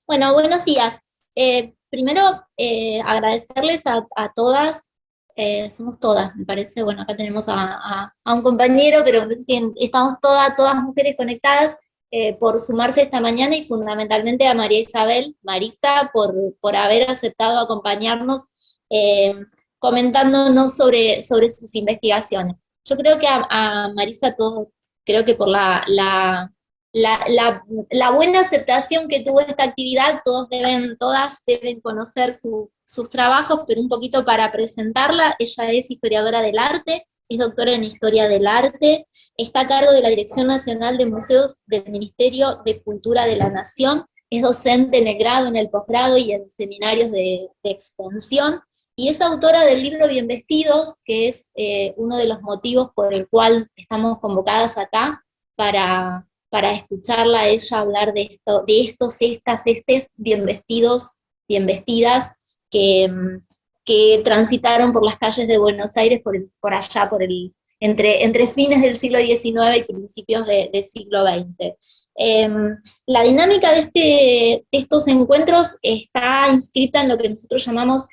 Bueno, buenos días. Primero, agradecerles a todas, somos todas, me parece, bueno, acá tenemos a un compañero, pero es que estamos todas mujeres conectadas por sumarse esta mañana y fundamentalmente a María Isabel, Marisa, por haber aceptado acompañarnos eh, comentándonos sobre sus investigaciones. Yo creo que a Marisa todos, creo que por la, la, la buena aceptación que tuvo esta actividad, todas deben conocer sus trabajos, pero un poquito para presentarla, ella es historiadora del arte, es doctora en Historia del Arte, está a cargo de la Dirección Nacional de Museos del Ministerio de Cultura de la Nación, es docente en el grado, en el posgrado y en seminarios de extensión, y es autora del libro Bien Vestidos, que es uno de los motivos por el cual estamos convocadas acá para escucharla a ella hablar de estos, estas, estes bien vestidos, bien vestidas, que transitaron por las calles de Buenos Aires por allá, entre fines del siglo XIX y principios del siglo XX. Eh, la dinámica de estos encuentros está inscrita en lo que nosotros llamamos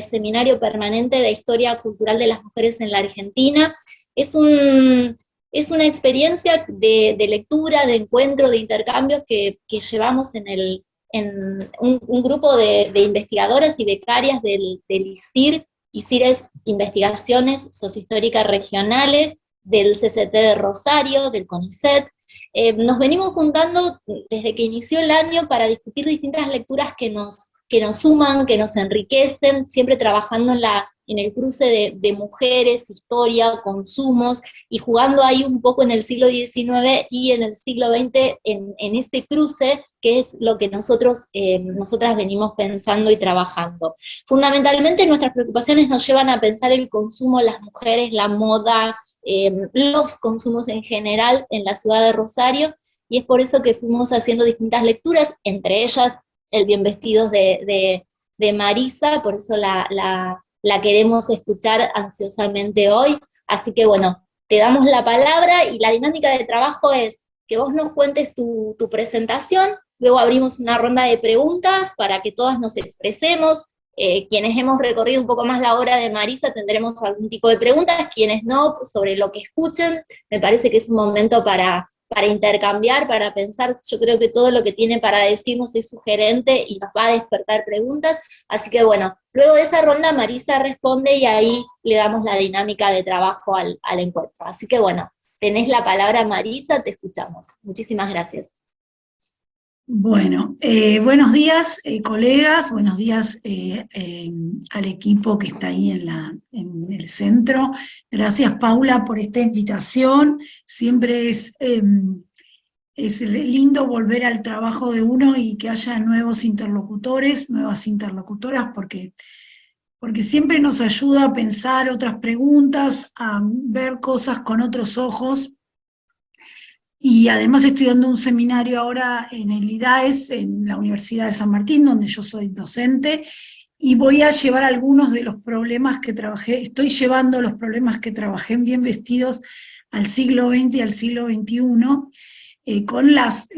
Seminario Permanente de Historia Cultural de las Mujeres en la Argentina. Es un, es una experiencia de lectura, de encuentro, de intercambios que llevamos en un grupo de investigadoras y becarias del ISIR. ISIR es Investigaciones Sociohistóricas Regionales, del CCT de Rosario, del CONICET. Nos venimos juntando desde que inició el año para discutir distintas lecturas que nos suman, que nos enriquecen, siempre trabajando en el cruce de mujeres, historia, consumos, y jugando ahí un poco en el siglo XIX y en el siglo XX, en ese cruce, que es lo que nosotras venimos pensando y trabajando. Fundamentalmente nuestras preocupaciones nos llevan a pensar el consumo, las mujeres, la moda, los consumos en general en la ciudad de Rosario, y es por eso que fuimos haciendo distintas lecturas, entre ellas el Bien Vestidos de Marisa, por eso la queremos escuchar ansiosamente hoy. Así que bueno, te damos la palabra y la dinámica de trabajo es que vos nos cuentes tu presentación, luego abrimos una ronda de preguntas para que todas nos expresemos. Quienes hemos recorrido un poco más la obra de Marisa tendremos algún tipo de preguntas, quienes no, sobre lo que escuchen. Me parece que es un momento para intercambiar, para pensar. Yo creo que todo lo que tiene para decirnos es sugerente y nos va a despertar preguntas. Así que bueno, luego de esa ronda Marisa responde y ahí le damos la dinámica de trabajo al encuentro. Así que bueno, tenés la palabra Marisa, te escuchamos. Muchísimas gracias. Bueno, buenos días, colegas, buenos días al equipo que está ahí en el centro. Gracias, Paula, por esta invitación. Siempre es lindo volver al trabajo de uno y que haya nuevos interlocutores, nuevas interlocutoras, porque siempre nos ayuda a pensar otras preguntas, a ver cosas con otros ojos. Y además estoy dando un seminario ahora en el IDAES, en la Universidad de San Martín, donde yo soy docente, y voy a llevar algunos de los problemas que trabajé, estoy llevando los problemas que trabajé en Bien Vestidos al siglo XX y al siglo XXI, con las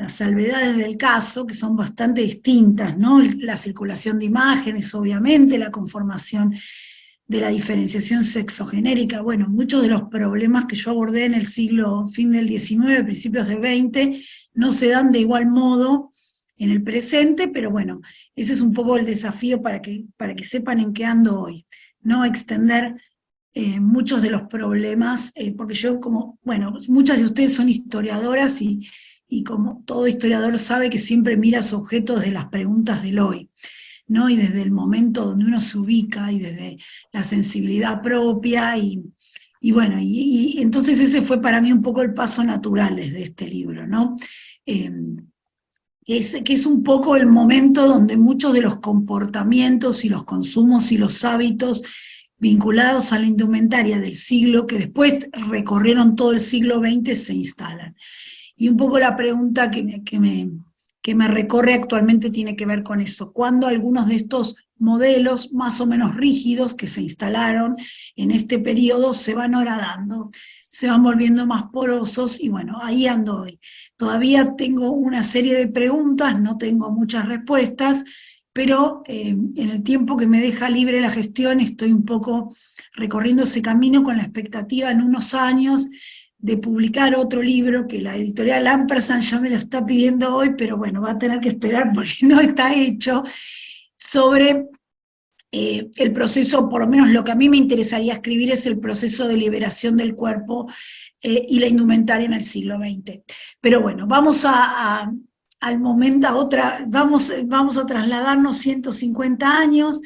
salvedades del caso, que son bastante distintas, ¿no? La circulación de imágenes, obviamente, la conformación de la diferenciación sexogenérica. Bueno, muchos de los problemas que yo abordé en el fin del XIX, principios del XX, no se dan de igual modo en el presente, pero bueno, ese es un poco el desafío para que sepan en qué ando hoy, no extender muchos de los problemas, porque yo bueno, muchas de ustedes son historiadoras y como todo historiador sabe que siempre mira su objeto desde las preguntas del hoy, ¿no? Y desde el momento donde uno se ubica y desde la sensibilidad propia bueno, y entonces ese fue para mí un poco el paso natural desde este libro, ¿no? Que es un poco el momento donde muchos de los comportamientos y los consumos y los hábitos vinculados a la indumentaria del siglo, que después recorrieron todo el siglo XX, se instalan. Y un poco la pregunta que me recorre actualmente tiene que ver con eso. ¿Cuándo algunos de estos modelos más o menos rígidos que se instalaron en este periodo se van horadando? se van volviendo más porosos, y bueno, ahí ando hoy. Todavía tengo una serie de preguntas, no tengo muchas respuestas, pero en el tiempo que me deja libre la gestión estoy un poco recorriendo ese camino con la expectativa en unos años de publicar otro libro que la editorial Ampersand ya me lo está pidiendo hoy, pero bueno, va a tener que esperar porque no está hecho, sobre el proceso, por lo menos lo que a mí me interesaría escribir es el proceso de liberación del cuerpo y la indumentaria en el siglo XX. Pero bueno, vamos al momento, vamos a trasladarnos 150 años,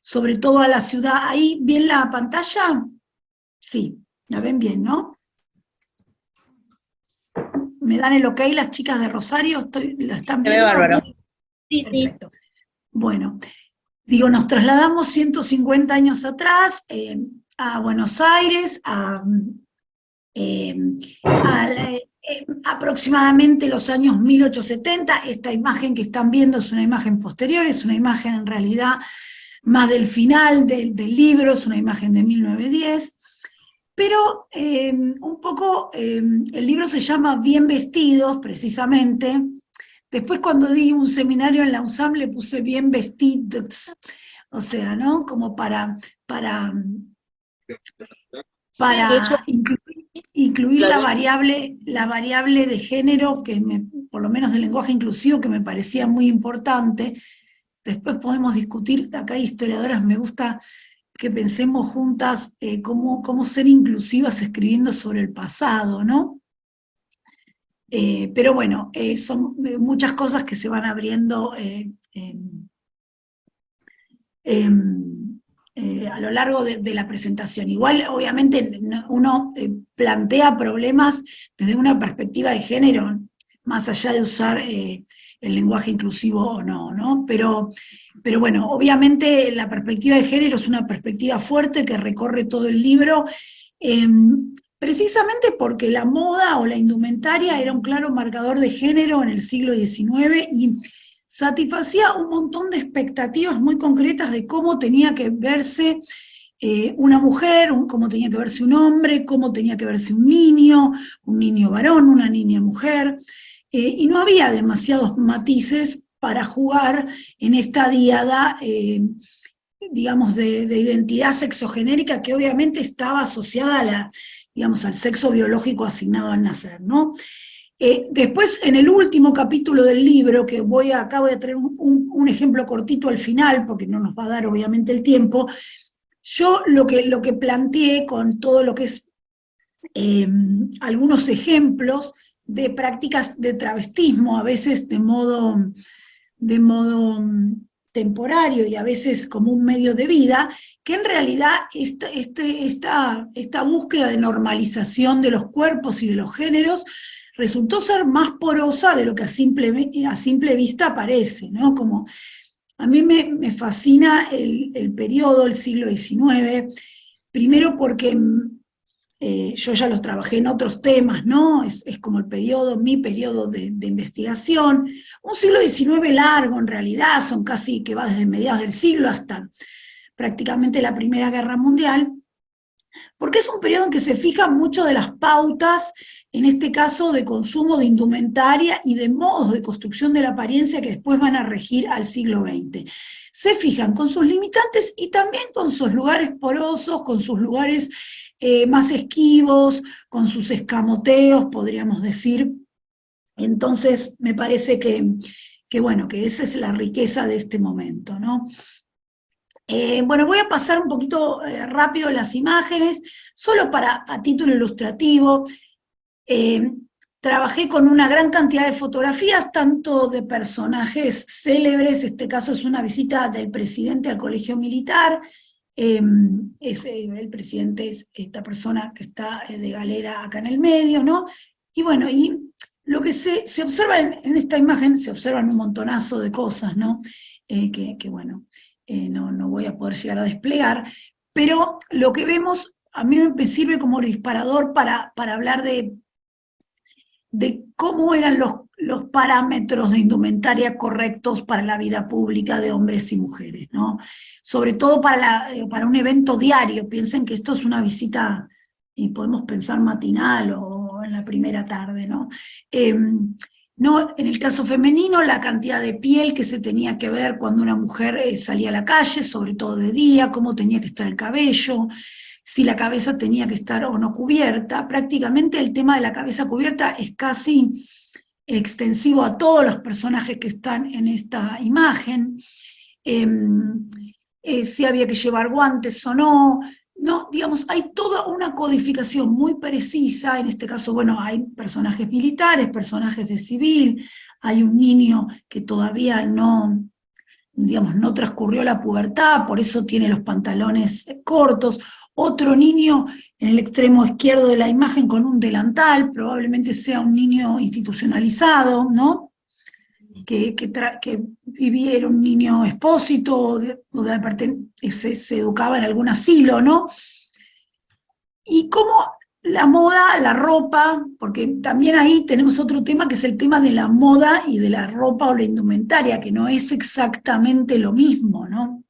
sobre todo a la ciudad. ¿Ahí bien la pantalla? Sí, la ven bien, ¿no? ¿Me dan el ok las chicas de Rosario? ¿Lo están Se ve viendo? bárbaro. Sí, sí. Perfecto. Bueno, digo, nos trasladamos 150 años atrás a Buenos Aires, aproximadamente los años 1870. Esta imagen que están viendo es una imagen posterior, es una imagen en realidad más del final del libro, es una imagen de 1910. Pero un poco, el libro se llama Bien Vestidos, precisamente. Después cuando di un seminario en la USAM le puse Bien Vestidos, o sea, ¿no? Como para Sí, de hecho, incluir la la variable de género, por lo menos del lenguaje inclusivo, que me parecía muy importante. Después podemos discutir, acá hay historiadoras, me gusta que pensemos juntas cómo ser inclusivas escribiendo sobre el pasado, ¿no? Pero bueno, son muchas cosas que se van abriendo a lo largo de la presentación. Igual, obviamente, uno plantea problemas desde una perspectiva de género, más allá de usar el lenguaje inclusivo o no, ¿no? Pero bueno, obviamente la perspectiva de género es una perspectiva fuerte que recorre todo el libro, precisamente porque la moda o la indumentaria era un claro marcador de género en el siglo XIX y satisfacía un montón de expectativas muy concretas de cómo tenía que verse una mujer, cómo tenía que verse un hombre, cómo tenía que verse un niño varón, una niña mujer, y no había demasiados matices para jugar en esta díada, digamos, de identidad sexogenérica que obviamente estaba asociada digamos, al sexo biológico asignado al nacer, ¿no? Después, en el último capítulo del libro, que acá voy a traer un ejemplo cortito al final, porque no nos va a dar obviamente el tiempo, yo lo que planteé con todo lo que es algunos ejemplos de prácticas de travestismo, a veces de modo temporario y a veces como un medio de vida, que en realidad esta búsqueda de normalización de los cuerpos y de los géneros resultó ser más porosa de lo que a simple vista parece, ¿no? Como a mí me fascina el periodo del siglo XIX, primero porque yo ya los trabajé en otros temas, ¿no? Es como mi periodo de investigación. Un siglo XIX largo, en realidad, son casi que va desde mediados del siglo hasta prácticamente la Primera Guerra Mundial, porque es un periodo en que se fijan mucho de las pautas, en este caso de consumo de indumentaria y de modos de construcción de la apariencia que después van a regir al siglo XX. Se fijan con sus limitantes y también con sus lugares porosos, con sus lugares más esquivos, con sus escamoteos, podríamos decir. Entonces, me parece bueno, que esa es la riqueza de este momento, ¿no? Bueno, voy a pasar un poquito rápido las imágenes, solo a título ilustrativo. Trabajé con una gran cantidad de fotografías, tanto de personajes célebres, este caso es una visita del presidente al colegio militar, el presidente es esta persona que está de galera acá en el medio, ¿no? Y bueno, y lo que se observa en esta imagen, se observan un montonazo de cosas, ¿no? Que bueno, no voy a poder llegar a desplegar, pero lo que vemos a mí me sirve como disparador para hablar de cómo eran los parámetros de indumentaria correctos para la vida pública de hombres y mujeres, ¿no? Sobre todo para un evento diario. Piensen que esto es una visita y podemos pensar matinal o en la primera tarde, ¿no? No, en el caso femenino, la cantidad de piel que se tenía que ver cuando una mujer salía a la calle, sobre todo de día, cómo tenía que estar el cabello, si la cabeza tenía que estar o no cubierta. Prácticamente el tema de la cabeza cubierta es casi extensivo a todos los personajes que están en esta imagen. Si había que llevar guantes o no. No, digamos, hay toda una codificación muy precisa. En este caso, bueno, hay personajes militares, personajes de civil, hay un niño que todavía no, digamos, no transcurrió la pubertad, por eso tiene los pantalones cortos, otro niño en el extremo izquierdo de la imagen con un delantal, probablemente sea un niño institucionalizado, ¿no? Que vivía, un niño expósito, o de aparte se educaba en algún asilo, ¿no? Y cómo la moda, la ropa, porque también ahí tenemos otro tema que es el tema de la moda y de la ropa o la indumentaria, que no es exactamente lo mismo, ¿no?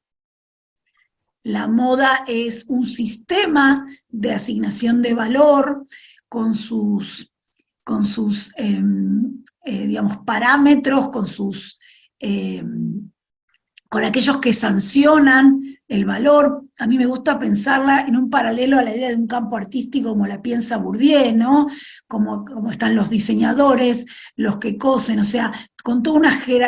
La moda es un sistema de asignación de valor con sus digamos, parámetros, con aquellos que sancionan el valor. A mí me gusta pensarla en un paralelo a la idea de un campo artístico como la piensa Bourdieu, ¿no? Como están los diseñadores, los que cosen, o sea, con todo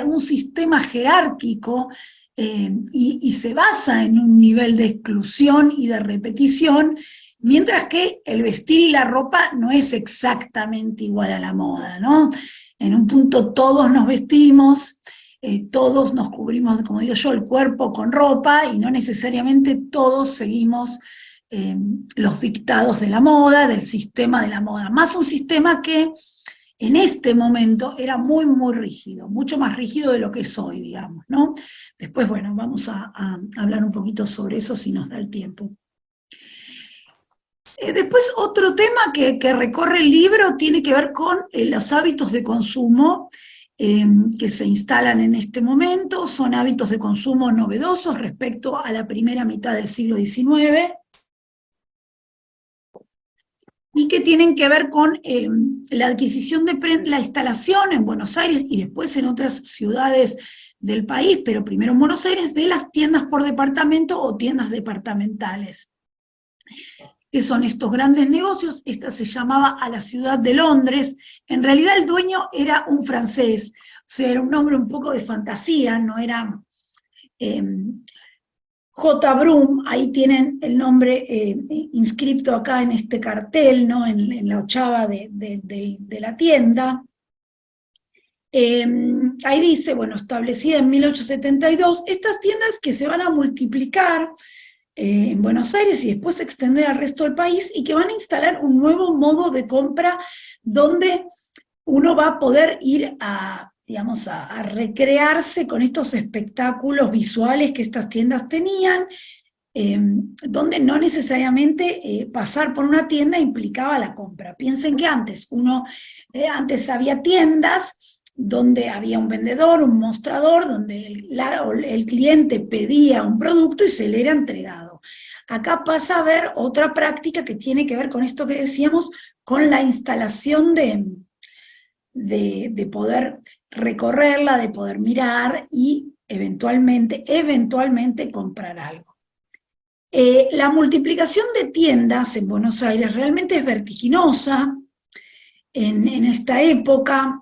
un sistema jerárquico, y se basa en un nivel de exclusión y de repetición, mientras que el vestir y la ropa no es exactamente igual a la moda, ¿no? En un punto todos nos vestimos, todos nos cubrimos, como digo yo, el cuerpo con ropa, y no necesariamente todos seguimos los dictados de la moda, del sistema de la moda, más un sistema que en este momento era muy, muy rígido, mucho más rígido de lo que es hoy, digamos, ¿no? Después, bueno, vamos a hablar un poquito sobre eso si nos da el tiempo. Después, otro tema que recorre el libro tiene que ver con los hábitos de consumo que se instalan en este momento. Son hábitos de consumo novedosos respecto a la primera mitad del siglo XIX, y que tienen que ver con la adquisición de la instalación en Buenos Aires y después en otras ciudades del país, pero primero en Buenos Aires, de las tiendas por departamento o tiendas departamentales. ¿Qué son estos grandes negocios? Esta se llamaba A la Ciudad de Londres. En realidad el dueño era un francés, o sea, era un nombre un poco de fantasía, no era... J. Brum, ahí tienen el nombre inscripto acá en este cartel, ¿no? en la ochava de la tienda. Ahí dice, bueno, establecida en 1872, estas tiendas que se van a multiplicar en Buenos Aires y después extender al resto del país, y que van a instalar un nuevo modo de compra donde uno va a poder ir digamos, a recrearse con estos espectáculos visuales que estas tiendas tenían, donde no necesariamente pasar por una tienda implicaba la compra. Piensen que antes había tiendas donde había un vendedor, un mostrador, donde el cliente pedía un producto y se le era entregado. Acá pasa a haber otra práctica que tiene que ver con esto que decíamos, con la instalación de poder recorrerla, de poder mirar y eventualmente comprar algo. La multiplicación de tiendas en Buenos Aires realmente es vertiginosa en esta época.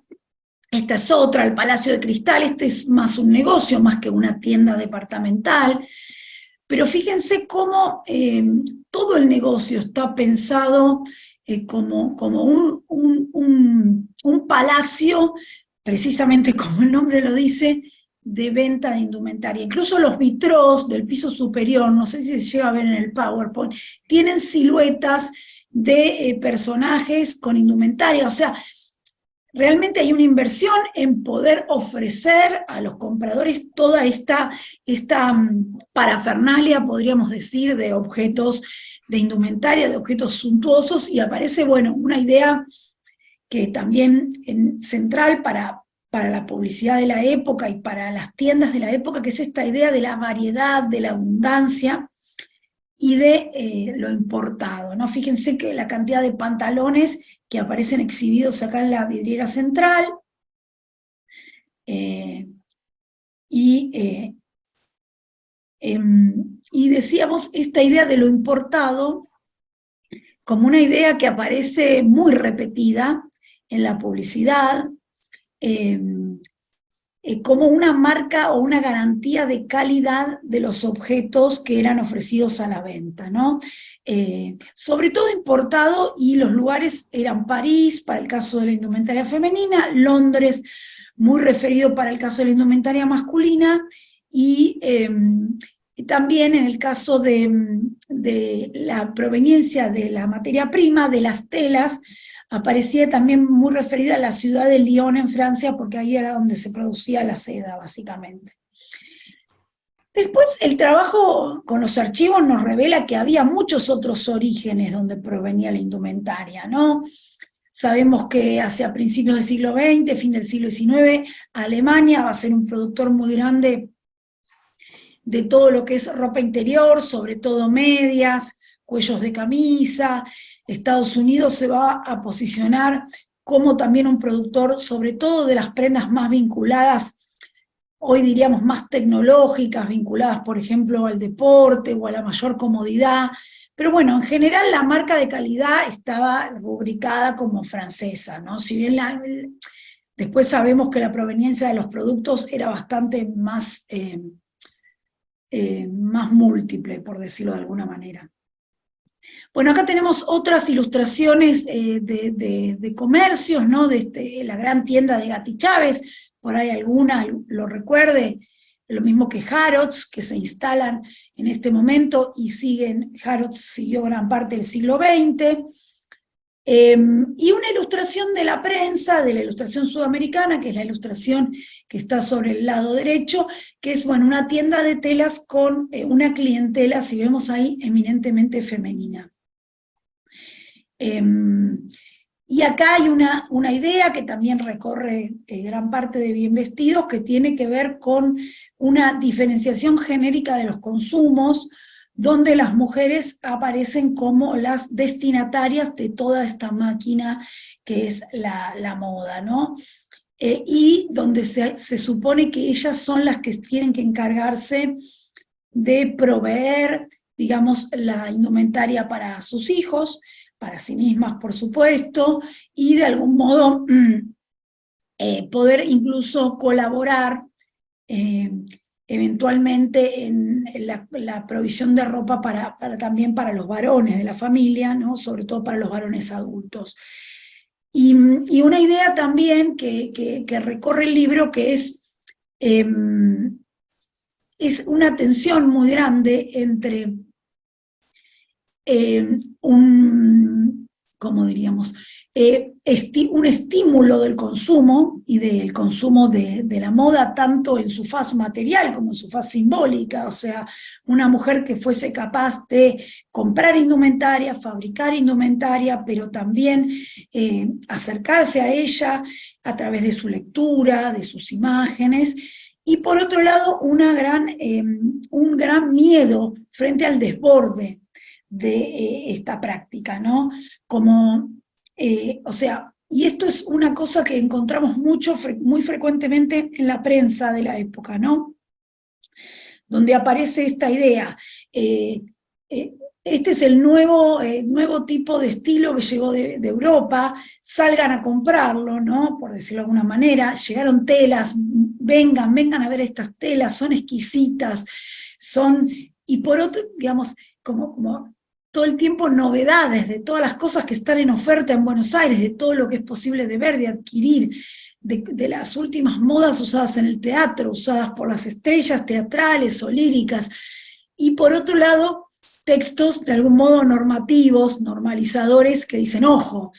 Esta es otra, el Palacio de Cristal. Este es más un negocio, más que una tienda departamental, pero fíjense cómo todo el negocio está pensado como un palacio, precisamente como el nombre lo dice, de venta de indumentaria. Incluso los vitrós del piso superior, no sé si se llega a ver en el PowerPoint, tienen siluetas de personajes con indumentaria. O sea, realmente hay una inversión en poder ofrecer a los compradores toda esta parafernalia, podríamos decir, de objetos de indumentaria, de objetos suntuosos, y aparece, bueno, una idea que también central para la publicidad de la época y para las tiendas de la época, que es esta idea de la variedad, de la abundancia, y de lo importado, ¿no? Fíjense que la cantidad de pantalones que aparecen exhibidos acá en la vidriera central, y decíamos esta idea de lo importado como una idea que aparece muy repetida en la publicidad, como una marca o una garantía de calidad de los objetos que eran ofrecidos a la venta, ¿no? Sobre todo importado, y los lugares eran París, para el caso de la indumentaria femenina, Londres, muy referido para el caso de la indumentaria masculina, y también en el caso de la proveniencia de la materia prima, de las telas, aparecía también muy referida a la ciudad de Lyon en Francia, porque ahí era donde se producía la seda, básicamente. Después, el trabajo con los archivos nos revela que había muchos otros orígenes donde provenía la indumentaria, ¿no? Sabemos que hacia principios del siglo XX, fin del siglo XIX, Alemania va a ser un productor muy grande de todo lo que es ropa interior, sobre todo medias, cuellos de camisa. Estados Unidos se va a posicionar como también un productor, sobre todo de las prendas más vinculadas, hoy diríamos más tecnológicas, vinculadas, por ejemplo, al deporte o a la mayor comodidad. Pero bueno, en general la marca de calidad estaba rubricada como francesa, ¿no? Si bien después sabemos que la proveniencia de los productos era bastante más más múltiple, por decirlo de alguna manera. Bueno, acá tenemos otras ilustraciones de comercios, ¿no? De la gran tienda de Gatti Chávez, por ahí alguna lo recuerde, lo mismo que Harrods, que se instalan en este momento y siguen. Harrods siguió gran parte del siglo XX. Y una ilustración de la prensa, de la ilustración sudamericana, que es la ilustración que está sobre el lado derecho, que es, bueno, una tienda de telas con una clientela, si vemos ahí, eminentemente femenina. Y acá hay una idea que también recorre gran parte de Bien Vestidos, que tiene que ver con una diferenciación genérica de los consumos, donde las mujeres aparecen como las destinatarias de toda esta máquina que es la moda, ¿no? Y donde se supone que ellas son las que tienen que encargarse de proveer, digamos, la indumentaria para sus hijos, para sí mismas, por supuesto, y de algún modo poder incluso colaborar eventualmente en la provisión de ropa también para los varones de la familia, ¿no? Sobre todo para los varones adultos. Y una idea también que recorre el libro, que es una tensión muy grande entre ¿cómo diríamos? Un estímulo del consumo y del consumo de la moda, tanto en su faz material como en su faz simbólica, o sea, una mujer que fuese capaz de comprar indumentaria, fabricar indumentaria, pero también acercarse a ella a través de su lectura, de sus imágenes, y por otro lado un gran miedo frente al desborde de esta práctica, ¿no? Como, o sea, y esto es una cosa que encontramos muy frecuentemente en la prensa de la época, ¿no? Donde aparece esta idea. Este es el nuevo tipo de estilo que llegó de Europa, salgan a comprarlo, ¿no? Por decirlo de alguna manera, llegaron telas, vengan a ver estas telas, son exquisitas, y por otro, digamos, como todo el tiempo novedades de todas las cosas que están en oferta en Buenos Aires, de todo lo que es posible de ver, de adquirir, de las últimas modas usadas en el teatro, usadas por las estrellas teatrales o líricas, y por otro lado, textos de algún modo normativos, normalizadores, que dicen, ojo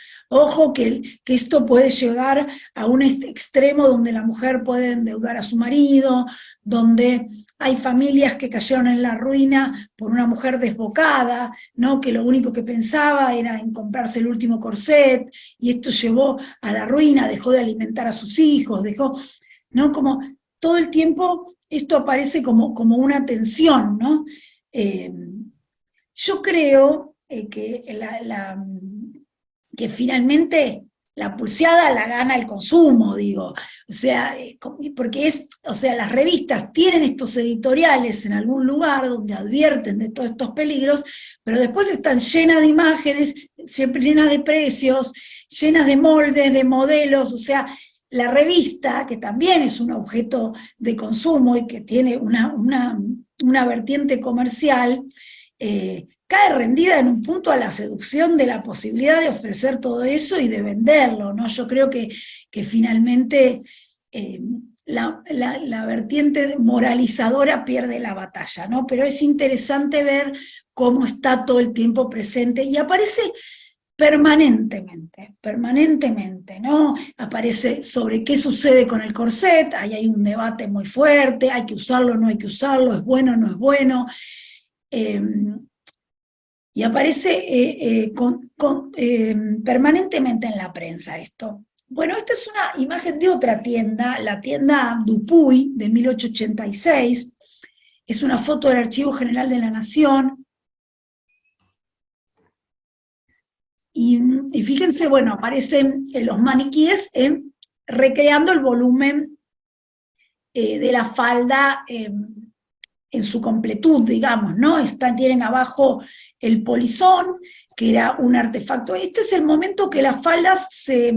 que esto puede llegar a un extremo donde la mujer puede endeudar a su marido, donde hay familias que cayeron en la ruina por una mujer desbocada, ¿no? Que lo único que pensaba era en comprarse el último corset, y esto llevó a la ruina, dejó de alimentar a sus hijos, ¿no? Como todo el tiempo esto aparece como una tensión, ¿no? yo creo que finalmente la pulseada la gana el consumo, digo. O sea, porque o sea, las revistas tienen estos editoriales en algún lugar donde advierten de todos estos peligros, pero después están llenas de imágenes, siempre llenas de precios, llenas de moldes, de modelos, o sea, la revista, que también es un objeto de consumo y que tiene una vertiente comercial, cae rendida en un punto a la seducción de la posibilidad de ofrecer todo eso y de venderlo, ¿no? Yo creo que finalmente la vertiente moralizadora pierde la batalla, ¿no? Pero es interesante ver cómo está todo el tiempo presente y aparece permanentemente, ¿no? Aparece sobre qué sucede con el corset, ahí hay un debate muy fuerte, hay que usarlo, no hay que usarlo, es bueno, no es bueno, y aparece permanentemente en la prensa esto. Bueno, esta es una imagen de otra tienda, la tienda Dupuy, de 1886, es una foto del Archivo General de la Nación, y fíjense, bueno, aparecen los maniquíes recreando el volumen de la falda en su completud, digamos, ¿no? Tienen abajo el polizón, que era un artefacto. Este es el momento que las faldas se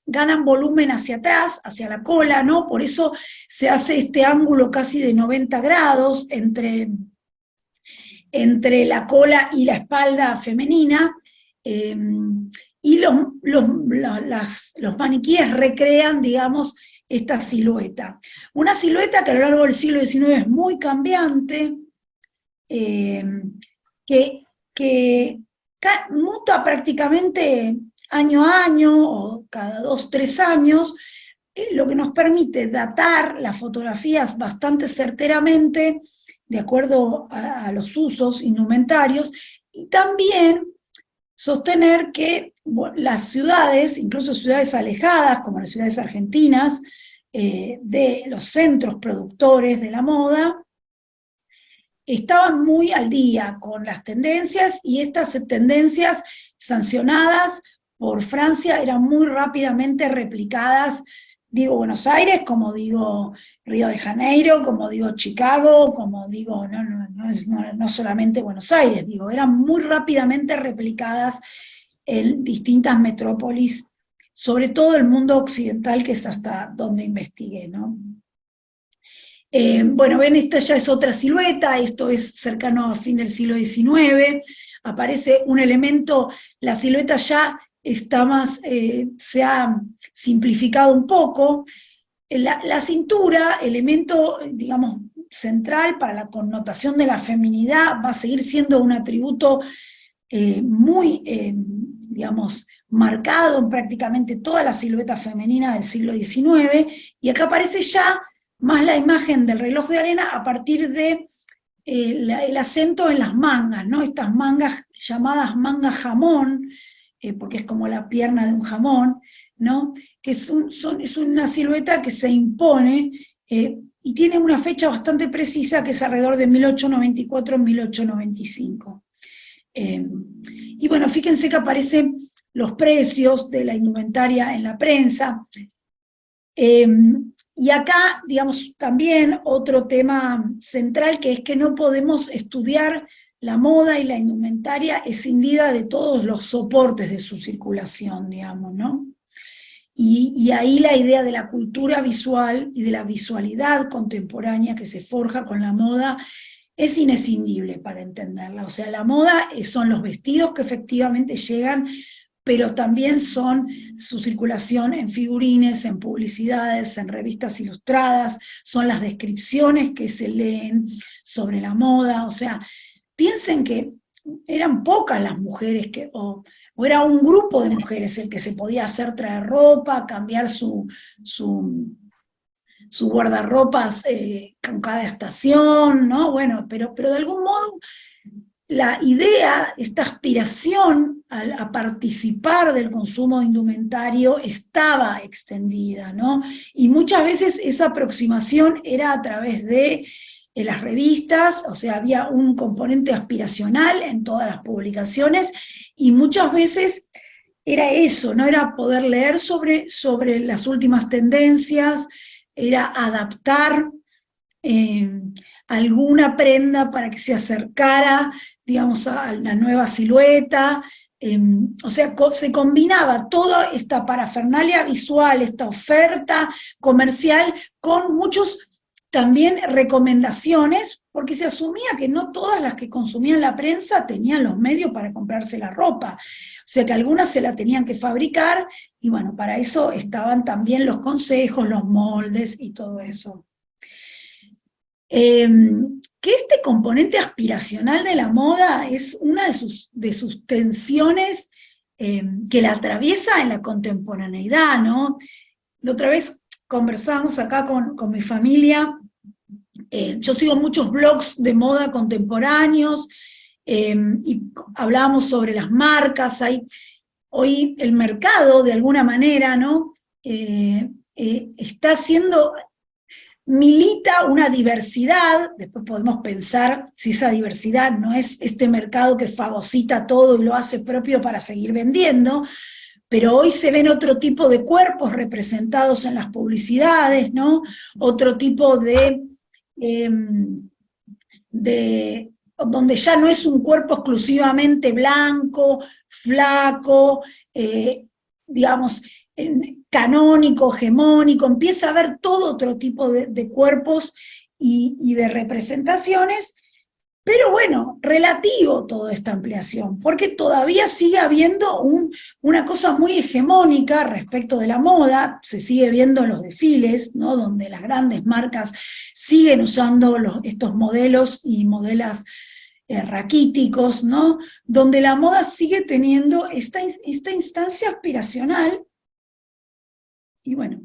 ganan volumen hacia atrás, hacia la cola, ¿no? Por eso se hace este ángulo casi de 90 grados entre la cola y la espalda femenina, y los maniquíes recrean, digamos, esta silueta. Una silueta que a lo largo del siglo XIX es muy cambiante, que muta prácticamente año a año o cada 2 o 3 años, lo que nos permite datar las fotografías bastante certeramente de acuerdo a los usos indumentarios, y también sostener que las ciudades, incluso ciudades alejadas, como las ciudades argentinas, de los centros productores de la moda, estaban muy al día con las tendencias, y estas tendencias sancionadas por Francia eran muy rápidamente replicadas. Digo Buenos Aires, como digo Río de Janeiro, como digo Chicago, como digo, no solamente Buenos Aires, digo, eran muy rápidamente replicadas en distintas metrópolis, sobre todo el mundo occidental, que es hasta donde investigué, ¿no? Bueno, ven, esta ya es otra silueta, esto es cercano a fin del siglo XIX, aparece un elemento, la silueta ya está más, se ha simplificado un poco. La cintura, elemento, digamos, central para la connotación de la feminidad, va a seguir siendo un atributo muy, digamos, marcado en prácticamente toda la silueta femenina del siglo XIX, y acá aparece ya más la imagen del reloj de arena a partir de el acento en las mangas, ¿no? Estas mangas llamadas mangas jamón, porque es como la pierna de un jamón, ¿no? Que es una silueta que se impone y tiene una fecha bastante precisa, que es alrededor de 1894-1895. Y bueno, fíjense que aparecen los precios de la indumentaria en la prensa. Y acá, digamos, también otro tema central, que es que no podemos estudiar la moda y la indumentaria escindida de todos los soportes de su circulación, digamos, ¿no? Y ahí la idea de la cultura visual y de la visualidad contemporánea que se forja con la moda es inescindible para entenderla. O sea, la moda son los vestidos que efectivamente llegan, pero también son su circulación en figurines, en publicidades, en revistas ilustradas, son las descripciones que se leen sobre la moda. O sea, piensen que eran pocas las mujeres o era un grupo de mujeres el que se podía hacer traer ropa, cambiar su guardarropas con cada estación, ¿no? Bueno, pero de algún modo la idea, esta aspiración a participar del consumo indumentario estaba extendida, ¿no? Y muchas veces esa aproximación era a través de en las revistas, o sea, había un componente aspiracional en todas las publicaciones, y muchas veces era eso, no era poder leer sobre las últimas tendencias, era adaptar alguna prenda para que se acercara, digamos, a la nueva silueta. O sea, se combinaba toda esta parafernalia visual, esta oferta comercial, con muchos también recomendaciones, porque se asumía que no todas las que consumían la prensa tenían los medios para comprarse la ropa, o sea que algunas se la tenían que fabricar, y bueno, para eso estaban también los consejos, los moldes y todo eso. Que este componente aspiracional de la moda es una de sus tensiones que la atraviesa en la contemporaneidad, ¿no? La otra vez conversábamos acá con mi familia, yo sigo muchos blogs de moda contemporáneos, y hablábamos sobre las marcas. Hoy el mercado, de alguna manera, ¿no? Está haciendo, milita una diversidad. Después podemos pensar si esa diversidad no es este mercado que fagocita todo y lo hace propio para seguir vendiendo, pero hoy se ven otro tipo de cuerpos representados en las publicidades, ¿no? Otro tipo donde ya no es un cuerpo exclusivamente blanco, flaco, digamos, canónico, hegemónico, empieza a haber todo otro tipo de cuerpos y de representaciones, pero bueno, relativo toda esta ampliación, porque todavía sigue habiendo una cosa muy hegemónica respecto de la moda, se sigue viendo en los desfiles, ¿no? Donde las grandes marcas siguen usando estos modelos y modelos raquíticos, ¿no? Donde la moda sigue teniendo esta instancia aspiracional, y bueno,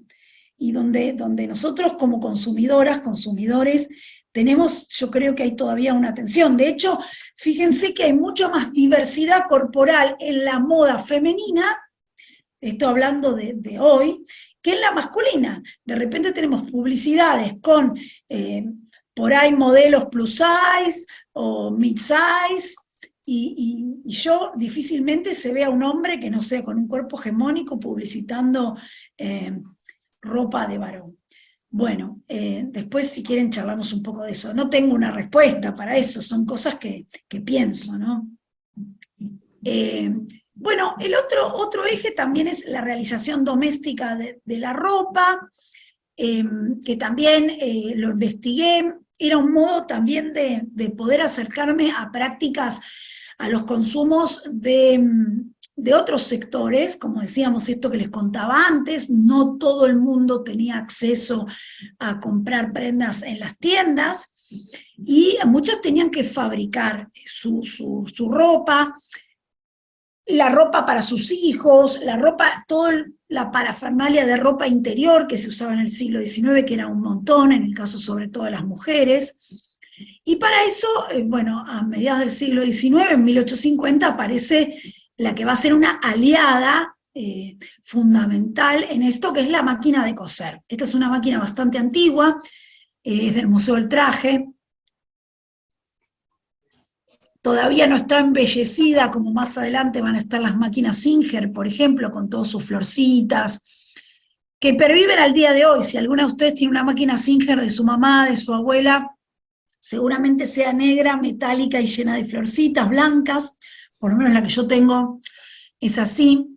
y donde nosotros como consumidoras, consumidores, tenemos, yo creo que hay todavía una tensión. De hecho, fíjense que hay mucha más diversidad corporal en la moda femenina, estoy hablando de hoy, que en la masculina. De repente tenemos publicidades con, por ahí, modelos plus size o mid size, y yo difícilmente se ve a un hombre que no sea con un cuerpo hegemónico publicitando ropa de varón. Bueno, después si quieren charlamos un poco de eso. No tengo una respuesta para eso, son cosas que pienso, ¿no? Bueno, el otro eje también es la realización doméstica de la ropa, que también lo investigué. Era un modo también de poder acercarme a prácticas, a los consumos de otros sectores, como decíamos, esto que les contaba antes, no todo el mundo tenía acceso a comprar prendas en las tiendas, y muchas tenían que fabricar su ropa, la ropa para sus hijos, la ropa, toda la parafernalia de ropa interior que se usaba en el siglo XIX, que era un montón, en el caso sobre todo de las mujeres. Y para eso, bueno, a mediados del siglo XIX, en 1850, aparece la que va a ser una aliada fundamental en esto, que es la máquina de coser. Esta es una máquina bastante antigua, es del Museo del Traje. Todavía no está embellecida, como más adelante van a estar las máquinas Singer, por ejemplo, con todas sus florcitas, que perviven al día de hoy. Si alguna de ustedes tiene una máquina Singer de su mamá, de su abuela, seguramente sea negra, metálica y llena de florcitas blancas, por lo menos la que yo tengo es así.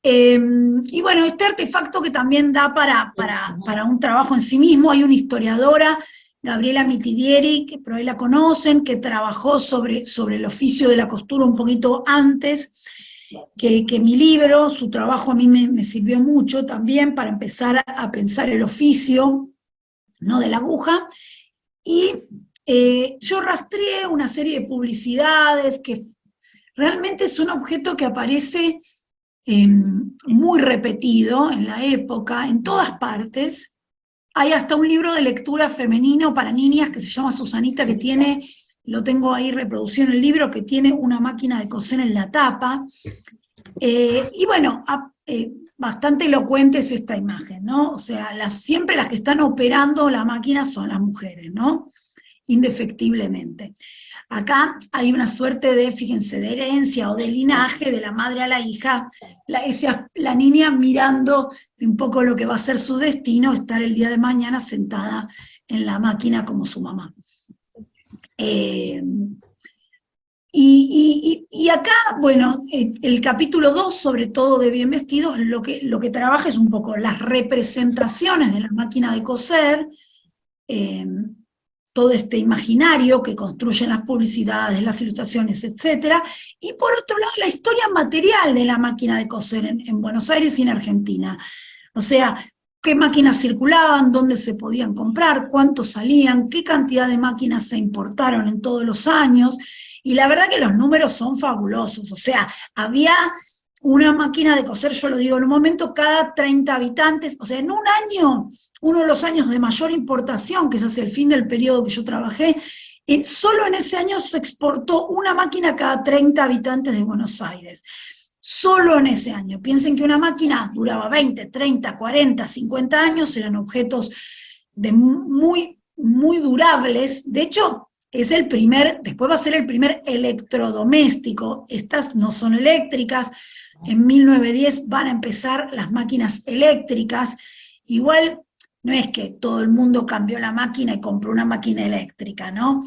Y bueno, este artefacto que también da para un trabajo en sí mismo. Hay una historiadora, Gabriela Mitidieri, que por ahí la conocen, que trabajó sobre el oficio de la costura un poquito antes que mi libro. Su trabajo a mí me sirvió mucho también para empezar a pensar el oficio, ¿no?, de la aguja. Y yo rastreé una serie de publicidades que realmente es un objeto que aparece muy repetido en la época, en todas partes. Hay hasta un libro de lectura femenino para niñas que se llama Susanita, que tiene, lo tengo ahí reproducido en el libro, que tiene una máquina de coser en la tapa. Y bueno, bastante elocuente es esta imagen, ¿no? O sea, siempre las que están operando la máquina son las mujeres, ¿no? Indefectiblemente. Acá hay una suerte de, fíjense, de herencia o de linaje de la madre a la hija, la niña mirando un poco lo que va a ser su destino, estar el día de mañana sentada en la máquina como su mamá. Y acá, bueno, el capítulo 2, sobre todo de Bien Vestidos, lo que trabaja es un poco las representaciones de la máquina de coser, todo este imaginario que construyen las publicidades, las ilustraciones, etc. Y por otro lado, la historia material de la máquina de coser en Buenos Aires y en Argentina. O sea, qué máquinas circulaban, dónde se podían comprar, cuántos salían, qué cantidad de máquinas se importaron en todos los años, y la verdad que los números son fabulosos. O sea, había una máquina de coser, yo lo digo en un momento, cada 30 habitantes. O sea, en un año, uno de los años de mayor importación, que es hacia el fin del periodo que yo trabajé, solo en ese año se exportó una máquina cada 30 habitantes de Buenos Aires. Solo en ese año. Piensen que una máquina duraba 20, 30, 40, 50 años, eran objetos muy, muy durables. De hecho, después va a ser el primer electrodoméstico. Estas no son eléctricas. En 1910 van a empezar las máquinas eléctricas. Igual no es que todo el mundo cambió la máquina y compró una máquina eléctrica, ¿no?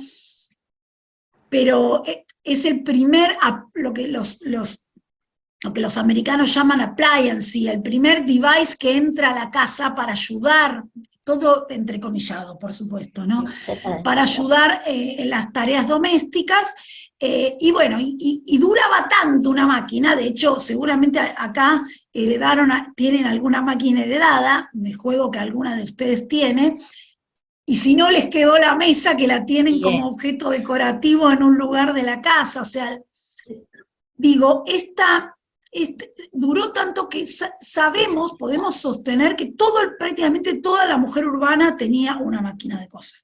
Pero es el primer, lo que los americanos llaman appliance, el primer device que entra a la casa para ayudar, todo entrecomillado, por supuesto, ¿no? Para ayudar en las tareas domésticas. Y bueno, y duraba tanto una máquina. De hecho, seguramente acá tienen alguna máquina heredada, me juego que alguna de ustedes tiene, y si no les quedó la mesa, que la tienen como objeto decorativo en un lugar de la casa. O sea, digo, duró tanto que podemos sostener que prácticamente toda la mujer urbana tenía una máquina de coser,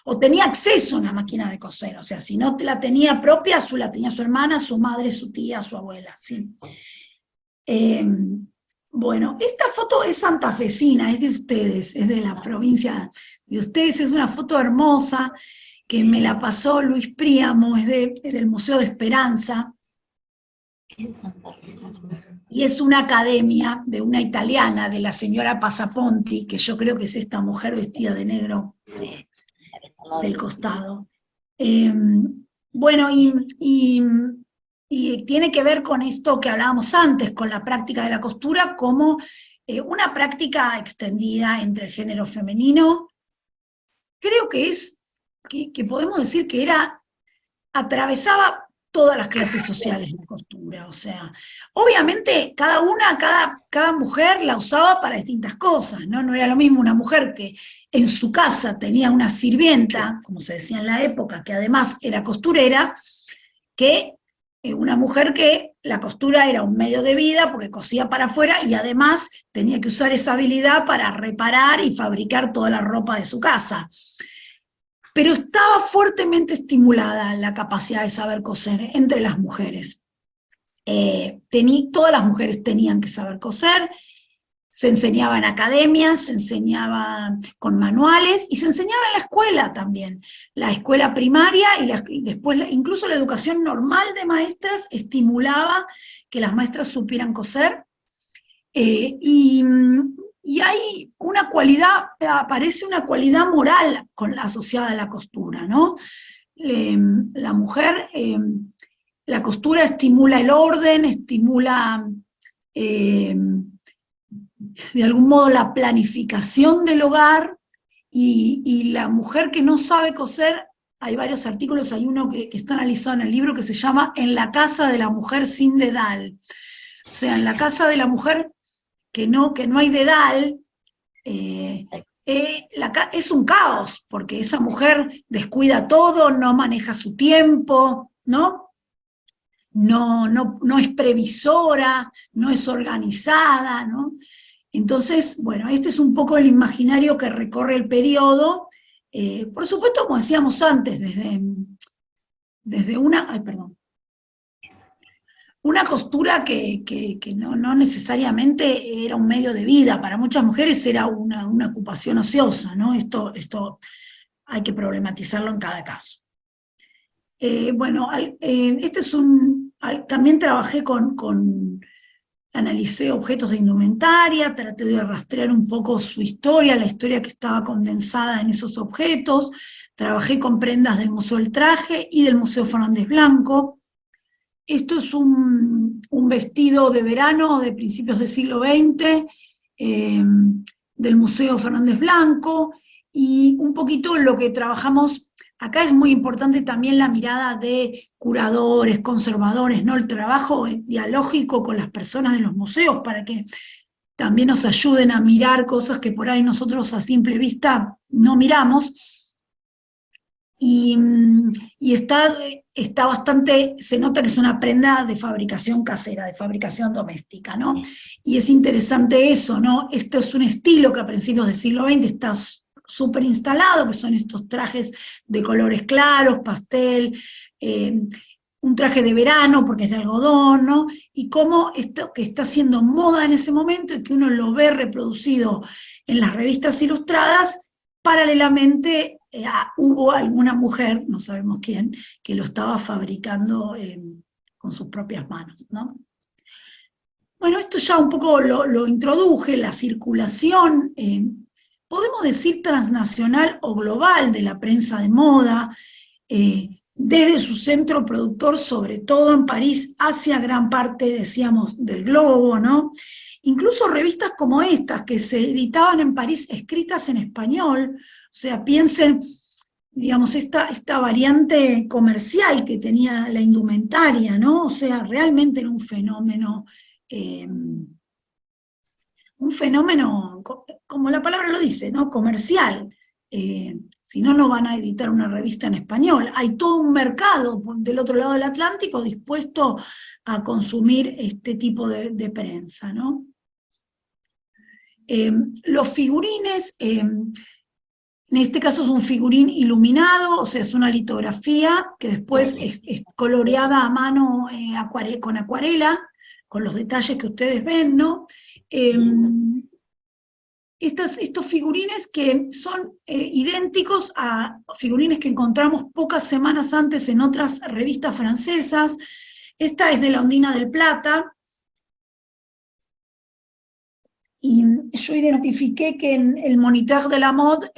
o tenía acceso a una máquina de coser. O sea, si no la tenía propia, la tenía su hermana, su madre, su tía, su abuela, ¿sí? Bueno, esta foto es santafesina, es de ustedes, es de la provincia de ustedes, es una foto hermosa que me la pasó Luis Príamo, es del Museo de Esperanza. Y es una academia de una italiana, de la señora Passaponti, que yo creo que es esta mujer vestida de negro del costado. Bueno, y tiene que ver con esto que hablábamos antes, con la práctica de la costura como una práctica extendida entre el género femenino. Creo que podemos decir que atravesaba todas las clases sociales la costura. O sea, obviamente cada mujer la usaba para distintas cosas, ¿no? No era lo mismo una mujer que en su casa tenía una sirvienta, como se decía en la época, que además era costurera, que una mujer que la costura era un medio de vida porque cosía para afuera y además tenía que usar esa habilidad para reparar y fabricar toda la ropa de su casa. Pero estaba fuertemente estimulada la capacidad de saber coser entre las mujeres. Todas las mujeres tenían que saber coser, se enseñaba en academias, se enseñaba con manuales y se enseñaba en la escuela también. La escuela primaria y después incluso la educación normal de maestras estimulaba que las maestras supieran coser. Y hay una cualidad, aparece una cualidad moral asociada a la costura, ¿no? La mujer, la costura estimula el orden, estimula de algún modo la planificación del hogar, y la mujer que no sabe coser, hay varios artículos, hay uno que está analizado en el libro que se llama En la casa de la mujer sin dedal. O sea, en la casa de la mujer que no hay dedal, es un caos, porque esa mujer descuida todo, no maneja su tiempo, ¿no? No es previsora, no es organizada, ¿no? Entonces, bueno, este es un poco el imaginario que recorre el periodo, por supuesto, como decíamos antes, desde una... Ay, perdón. una costura que no necesariamente era un medio de vida, para muchas mujeres era una ocupación ociosa, ¿no? Esto hay que problematizarlo en cada caso. Bueno, este es también trabajé analicé objetos de indumentaria, traté de rastrear un poco su historia, la historia que estaba condensada en esos objetos, trabajé con prendas del Museo del Traje y del Museo Fernández Blanco. Esto es un vestido de verano de principios del siglo XX, del Museo Fernández Blanco, y un poquito lo que trabajamos. Acá es muy importante también la mirada de curadores, conservadores, ¿no? El trabajo dialógico con las personas de los museos para que también nos ayuden a mirar cosas que por ahí nosotros a simple vista no miramos. Y está bastante, se nota que es una prenda de fabricación casera, de fabricación doméstica, ¿no? Y es interesante eso, ¿no? Este es un estilo que a principios del siglo XX está súper instalado, que son estos trajes de colores claros, pastel, un traje de verano porque es de algodón, ¿no? Y cómo esto que está siendo moda en ese momento y que uno lo ve reproducido en las revistas ilustradas, paralelamente hubo alguna mujer, no sabemos quién, que lo estaba fabricando con sus propias manos, ¿no? Bueno, esto ya un poco lo introduje, la circulación, podemos decir transnacional o global de la prensa de moda, desde su centro productor, sobre todo en París, hacia gran parte, decíamos, del globo, ¿no? Incluso revistas como estas, que se editaban en París, escritas en español, o sea, piensen, digamos, esta variante comercial que tenía la indumentaria, ¿no? O sea, realmente era un fenómeno, como la palabra lo dice, ¿no? Comercial. Si no, no van a editar una revista en español. Hay todo un mercado del otro lado del Atlántico dispuesto a consumir este tipo de prensa, ¿no? Los figurines, en este caso es un figurín iluminado, o sea, es una litografía que después es coloreada a mano con acuarela, con los detalles que ustedes ven, ¿no? Estos figurines que son idénticos a figurines que encontramos pocas semanas antes en otras revistas francesas. Esta es de la Ondina del Plata, y yo identifiqué que en el Moniteur de la Mode,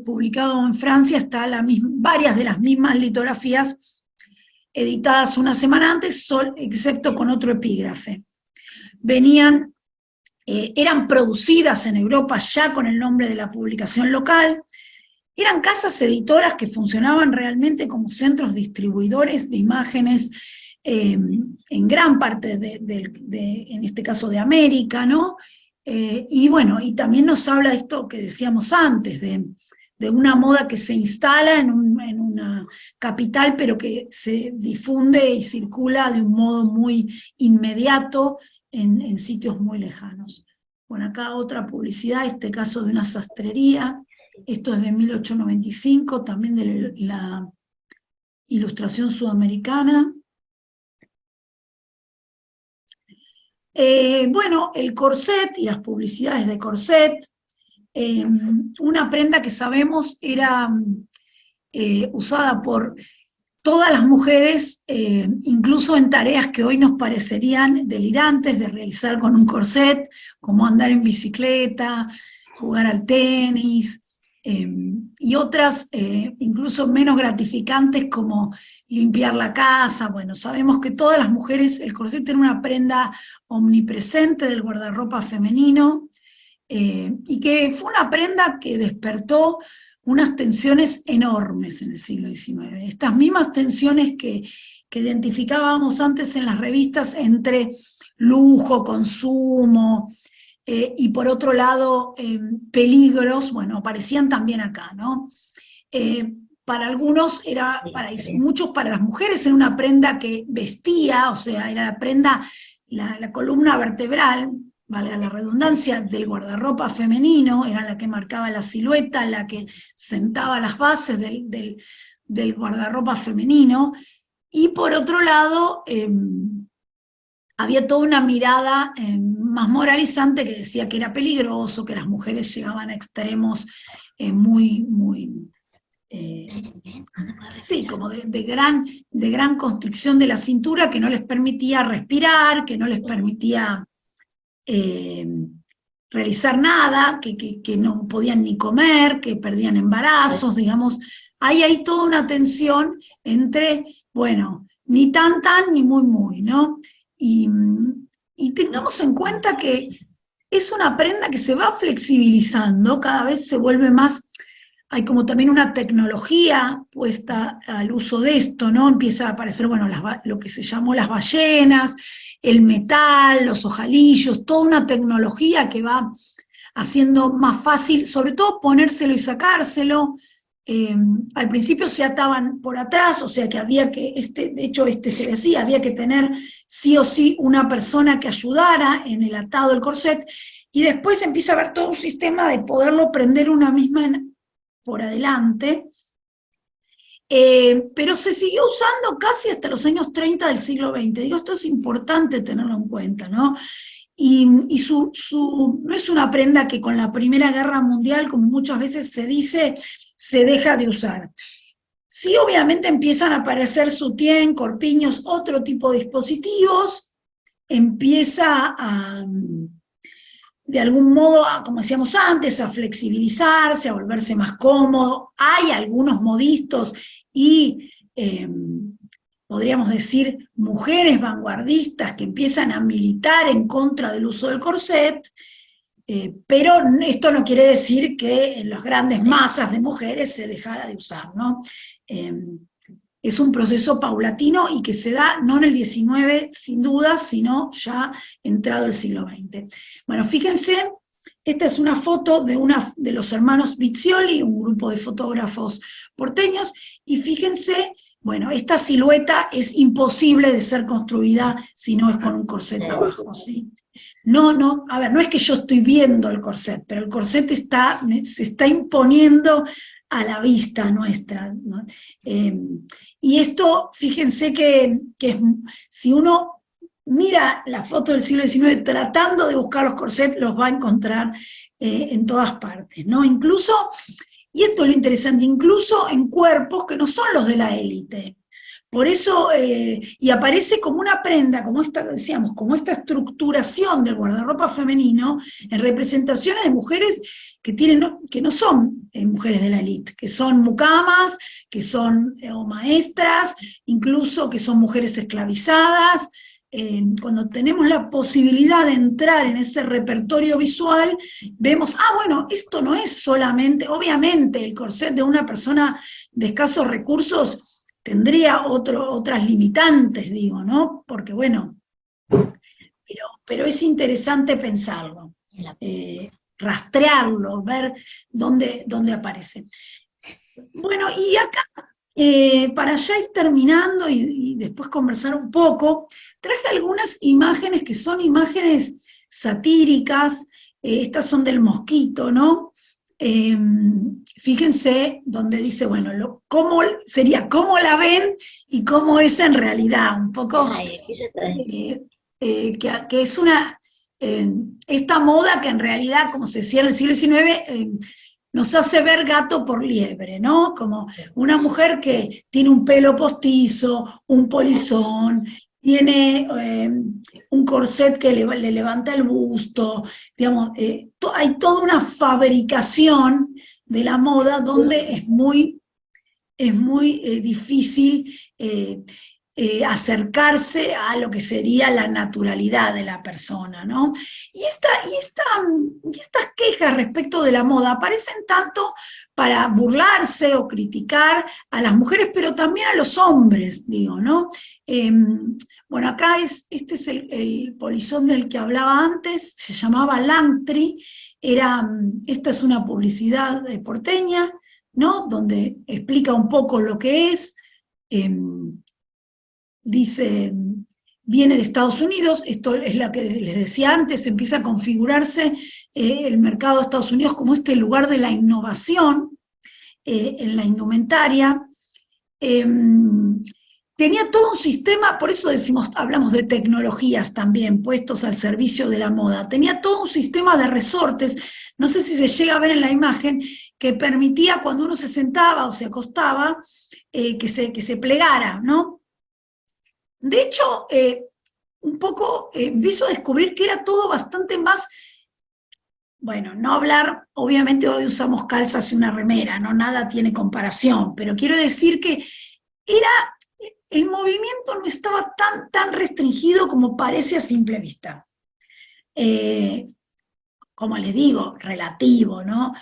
publicado en Francia, está varias de las mismas litografías editadas una semana antes, excepto con otro epígrafe. Eran producidas en Europa ya con el nombre de la publicación local, eran casas editoras que funcionaban realmente como centros distribuidores de imágenes en gran parte en este caso de América, ¿no? Y bueno, y también nos habla de esto que decíamos antes, de una moda que se instala en una capital, pero que se difunde y circula de un modo muy inmediato en sitios muy lejanos. Bueno, acá otra publicidad, este caso de una sastrería, esto es de 1895, también de la Ilustración Sudamericana. Bueno, el corset y las publicidades de corset, una prenda que sabemos era usada por todas las mujeres, incluso en tareas que hoy nos parecerían delirantes de realizar con un corset, como andar en bicicleta, jugar al tenis, y otras incluso menos gratificantes como limpiar la casa. Bueno, sabemos que todas las mujeres, el corset era una prenda omnipresente del guardarropa femenino, y que fue una prenda que despertó unas tensiones enormes en el siglo XIX. Estas mismas tensiones que identificábamos antes en las revistas entre lujo, consumo, y por otro lado peligros, bueno, aparecían también acá, ¿no? Para algunos muchos para las mujeres era una prenda que vestía, o sea, era la prenda, la columna vertebral, valga la redundancia, del guardarropa femenino, era la que marcaba la silueta, la que sentaba las bases del guardarropa femenino, y por otro lado, había toda una mirada más moralizante que decía que era peligroso, que las mujeres llegaban a extremos muy, muy, sí, como de gran constricción de la cintura, que no les permitía respirar, que no les permitía realizar nada, que no podían ni comer, que perdían embarazos, digamos. Hay toda una tensión entre, bueno, ni tan tan ni muy muy, ¿no? Y tengamos en cuenta que es una prenda que se va flexibilizando, cada vez se vuelve más, hay como también una tecnología puesta al uso de esto, ¿no? Empieza a aparecer, bueno, lo que se llamó las ballenas, el metal, los ojalillos, toda una tecnología que va haciendo más fácil, sobre todo ponérselo y sacárselo. Al principio se ataban por atrás, o sea que había que, de hecho se decía, había que tener sí o sí una persona que ayudara en el atado del corset, y después empieza a haber todo un sistema de poderlo prender una misma por adelante, pero se siguió usando casi hasta los años 30 del siglo XX. Digo, esto es importante tenerlo en cuenta, ¿no? Y no es una prenda que con la Primera Guerra Mundial, como muchas veces se dice, se deja de usar. Sí, obviamente empiezan a aparecer sutién, corpiños, otro tipo de dispositivos, empieza a, de algún modo, como decíamos antes, a flexibilizarse, a volverse más cómodo. Hay algunos modistos y, podríamos decir, mujeres vanguardistas que empiezan a militar en contra del uso del corset, pero esto no quiere decir que en las grandes masas de mujeres se dejara de usar, ¿no? Es un proceso paulatino y que se da no en el XIX, sin duda, sino ya entrado el siglo XX. Bueno, fíjense, esta es una foto de los hermanos Bizzioli, un grupo de fotógrafos porteños, y fíjense, bueno, esta silueta es imposible de ser construida si no es con un corset abajo, ¿sí? No, a ver, no es que yo estoy viendo el corset, pero el corset se está imponiendo a la vista nuestra, ¿no? Y esto, fíjense que si uno mira la foto del siglo XIX tratando de buscar los corsets, los va a encontrar en todas partes, ¿no? Incluso, y esto es lo interesante, incluso en cuerpos que no son los de la élite. Por eso, y aparece como una prenda, como esta, decíamos, como esta estructuración del guardarropa femenino en representaciones de mujeres que no son mujeres de la élite, que son mucamas, que son o maestras, incluso que son mujeres esclavizadas. Cuando tenemos la posibilidad de entrar en ese repertorio visual, vemos, bueno, esto no es solamente, obviamente el corset de una persona de escasos recursos tendría otras limitantes, digo, ¿no? Porque bueno, pero es interesante pensarlo, rastrearlo, ver dónde aparece. Bueno, y acá, para ya ir terminando y después conversar un poco, traje algunas imágenes que son imágenes satíricas, estas son del mosquito, ¿no? Fíjense donde dice, bueno, cómo la ven y cómo es en realidad, un poco, que es esta moda que en realidad, como se decía en el siglo XIX, nos hace ver gato por liebre, ¿no? Como una mujer que tiene un pelo postizo, un polizón, tiene un corset que le levanta el busto, digamos, hay toda una fabricación de la moda donde es muy difícil acercarse a lo que sería la naturalidad de la persona, ¿no? Y estas quejas respecto de la moda aparecen tanto para burlarse o criticar a las mujeres, pero también a los hombres, digo, ¿no? Bueno, acá este es el polizón del que hablaba antes, se llamaba Langtry, esta es una publicidad porteña, ¿no? Donde explica un poco lo que es, dice, viene de Estados Unidos, esto es lo que les decía antes, empieza a configurarse el mercado de Estados Unidos como este lugar de la innovación en la indumentaria, tenía todo un sistema, por eso hablamos de tecnologías también, puestos al servicio de la moda, tenía todo un sistema de resortes, no sé si se llega a ver en la imagen, que permitía cuando uno se sentaba o se acostaba, que se plegara, ¿no? De hecho, un poco empiezo a descubrir que era todo bastante más, bueno, no hablar, obviamente hoy usamos calzas y una remera, no nada tiene comparación, pero quiero decir que el movimiento no estaba tan restringido como parece a simple vista. Como les digo, relativo, ¿no?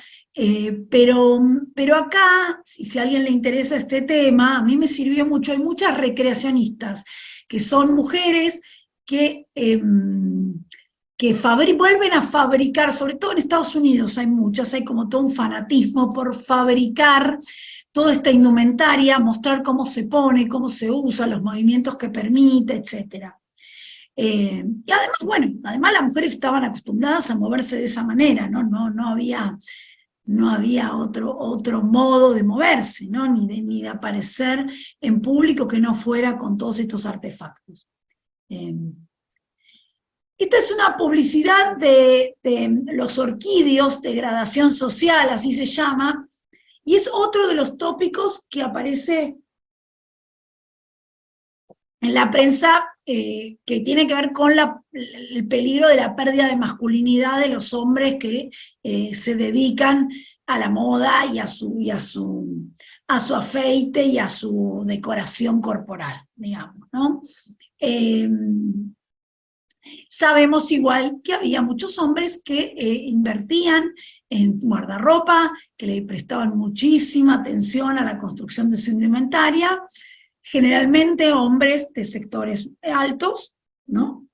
Pero acá, si a alguien le interesa este tema, a mí me sirvió mucho, hay muchas recreacionistas, que son mujeres que vuelven a fabricar, sobre todo en Estados Unidos hay muchas, hay como todo un fanatismo por fabricar toda esta indumentaria, mostrar cómo se pone, cómo se usa, los movimientos que permite, etc. Y además, bueno, además las mujeres estaban acostumbradas a moverse de esa manera, ¿no? No había otro modo de moverse, ¿no? Ni de aparecer en público que no fuera con todos estos artefactos. Esta es una publicidad de los orquídeos de gradación social, así se llama, y es otro de los tópicos que aparece en la prensa, que tiene que ver con el peligro de la pérdida de masculinidad de los hombres que se dedican a la moda y a su afeite y a su decoración corporal, digamos, ¿no? Sabemos igual que había muchos hombres que invertían en guardarropa, que le prestaban muchísima atención a la construcción de su indumentaria, generalmente hombres de sectores altos, ¿no?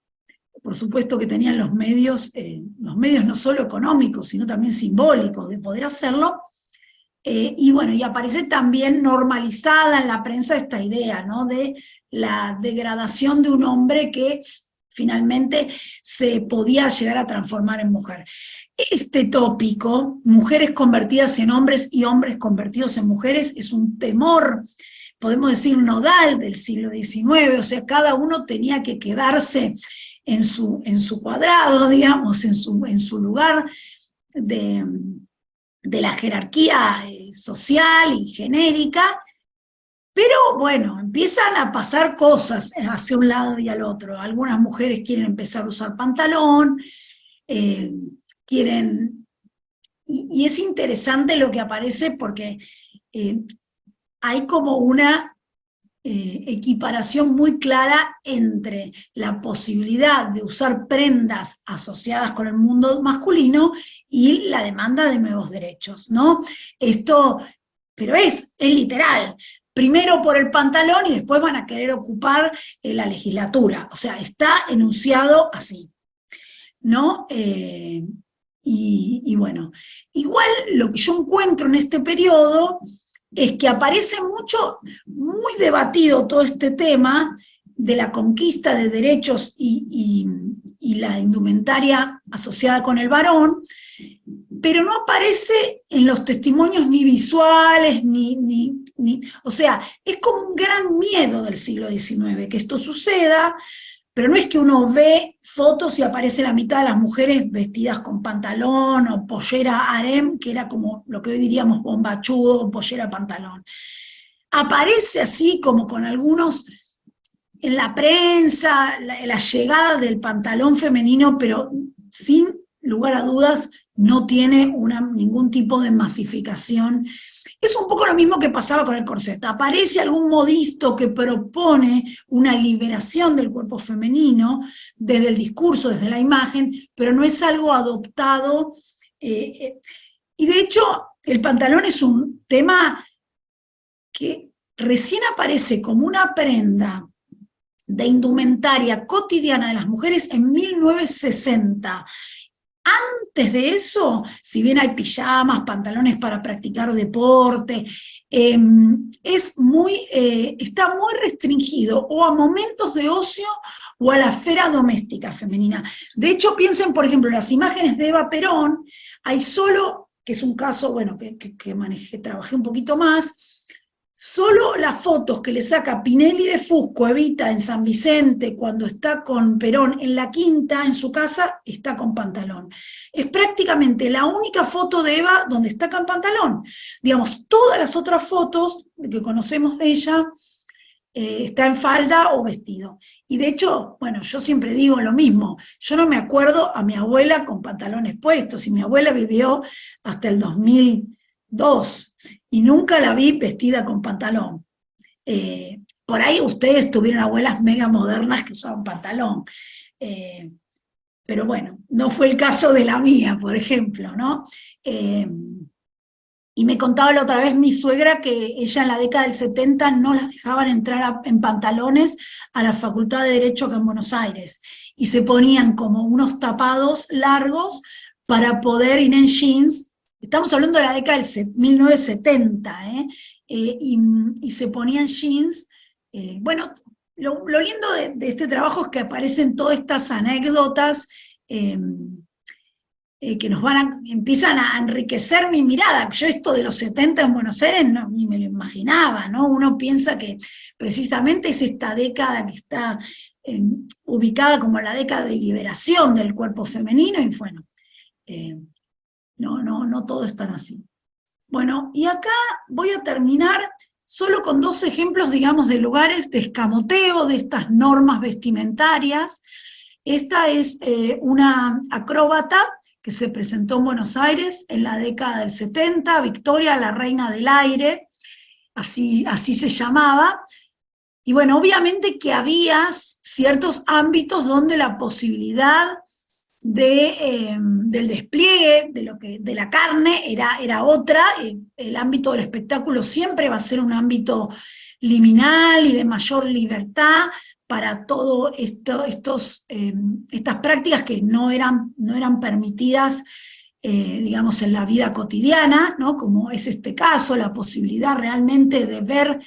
Por supuesto que tenían los medios no solo económicos, sino también simbólicos de poder hacerlo, y bueno, y aparece también normalizada en la prensa esta idea, ¿no? De la degradación de un hombre que finalmente se podía llegar a transformar en mujer. Este tópico, mujeres convertidas en hombres y hombres convertidos en mujeres, es un temor, podemos decir, nodal del siglo XIX, o sea, cada uno tenía que quedarse en su cuadrado, digamos, en su lugar de la jerarquía social y genérica, pero bueno, empiezan a pasar cosas hacia un lado y al otro. Algunas mujeres quieren empezar a usar pantalón, y es interesante lo que aparece porque hay como una equiparación muy clara entre la posibilidad de usar prendas asociadas con el mundo masculino y la demanda de nuevos derechos, ¿no? Esto, pero es literal. Primero por el pantalón y después van a querer ocupar la legislatura. O sea, está enunciado así, ¿no? Y bueno, igual lo que yo encuentro en este periodo es que aparece muy debatido todo este tema de la conquista de derechos y la indumentaria asociada con el varón, pero no aparece en los testimonios ni visuales, o sea, es como un gran miedo del siglo XIX que esto suceda, pero no es que uno ve fotos y aparece la mitad de las mujeres vestidas con pantalón o pollera harem, que era como lo que hoy diríamos bombachudo, pollera pantalón. Aparece así como con algunos, en la prensa, la llegada del pantalón femenino, pero sin lugar a dudas no tiene ningún tipo de masificación. Es un poco lo mismo que pasaba con el corset. Aparece algún modisto que propone una liberación del cuerpo femenino desde el discurso, desde la imagen, pero no es algo adoptado. Y de hecho, el pantalón es un tema que recién aparece como una prenda de indumentaria cotidiana de las mujeres en 1960. Antes de eso, si bien hay pijamas, pantalones para practicar deporte, está muy restringido o a momentos de ocio o a la esfera doméstica femenina. De hecho, piensen, por ejemplo, en las imágenes de Eva Perón, hay solo, que es un caso, bueno, que trabajé un poquito más, solo las fotos que le saca Pinelli de Fusco, Evita, en San Vicente, cuando está con Perón en la Quinta, en su casa, está con pantalón. Es prácticamente la única foto de Eva donde está con pantalón. Digamos, todas las otras fotos que conocemos de ella, está en falda o vestido. Y de hecho, bueno, yo siempre digo lo mismo, yo no me acuerdo a mi abuela con pantalones puestos, y mi abuela vivió hasta el 2002, y nunca la vi vestida con pantalón. Por ahí ustedes tuvieron abuelas mega modernas que usaban pantalón, pero bueno, no fue el caso de la mía, por ejemplo, ¿no? Y me contaba la otra vez mi suegra que ella en la década del 70 no las dejaban entrar en pantalones a la Facultad de Derecho acá en Buenos Aires, y se ponían como unos tapados largos para poder ir en jeans. Estamos hablando de la década del 1970, y se ponían jeans. Bueno, lo lindo de este trabajo es que aparecen todas estas anécdotas, que empiezan a enriquecer mi mirada. Yo esto de los 70 en Buenos Aires ni me lo imaginaba, ¿no? Uno piensa que precisamente es esta década que está ubicada como la década de liberación del cuerpo femenino, y bueno, no todo es tan así. Bueno, y acá voy a terminar solo con dos ejemplos, digamos, de lugares de escamoteo de estas normas vestimentarias. Esta es una acróbata que se presentó en Buenos Aires en la década del 70, Victoria, la reina del aire, así se llamaba. Y bueno, obviamente que había ciertos ámbitos donde la posibilidad del despliegue de la carne era otra. El ámbito del espectáculo siempre va a ser un ámbito liminal y de mayor libertad para todo estas prácticas que no eran permitidas, digamos, en la vida cotidiana, ¿no? Como es este caso, la posibilidad realmente de ver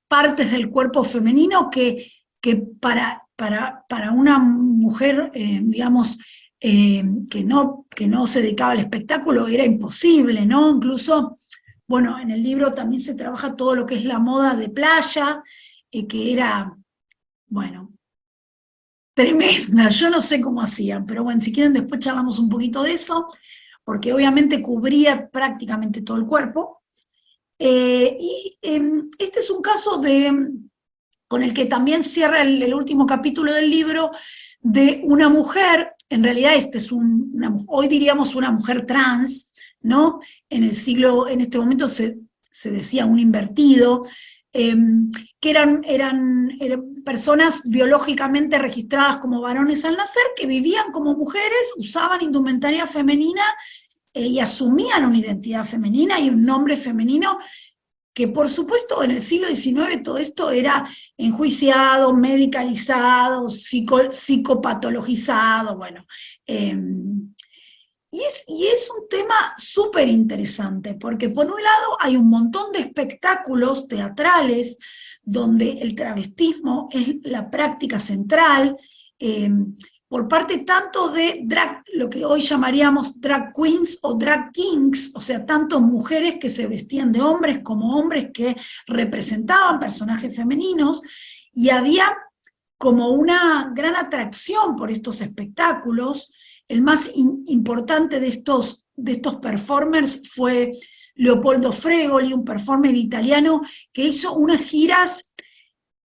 partes del cuerpo femenino que para una mujer, digamos, que no se dedicaba al espectáculo era imposible, ¿no? Incluso, bueno, en el libro también se trabaja todo lo que es la moda de playa, que era, bueno, tremenda. Yo no sé cómo hacían, pero bueno, si quieren después charlamos un poquito de eso, porque obviamente cubría prácticamente todo el cuerpo. Este es un caso con el que también cierra el último capítulo del libro, de una mujer. En realidad hoy diríamos una mujer trans, ¿no? En este momento se decía un invertido, que eran personas biológicamente registradas como varones al nacer, que vivían como mujeres, usaban indumentaria femenina, y asumían una identidad femenina y un nombre femenino, que por supuesto en el siglo XIX todo esto era enjuiciado, medicalizado, psicopatologizado, bueno. Y es un tema súper interesante, porque por un lado hay un montón de espectáculos teatrales donde el travestismo es la práctica central, por parte tanto de lo que hoy llamaríamos drag queens o drag kings, o sea, tanto mujeres que se vestían de hombres como hombres que representaban personajes femeninos, y había como una gran atracción por estos espectáculos. El más importante de estos performers fue Leopoldo Fregoli, un performer italiano que hizo unas giras,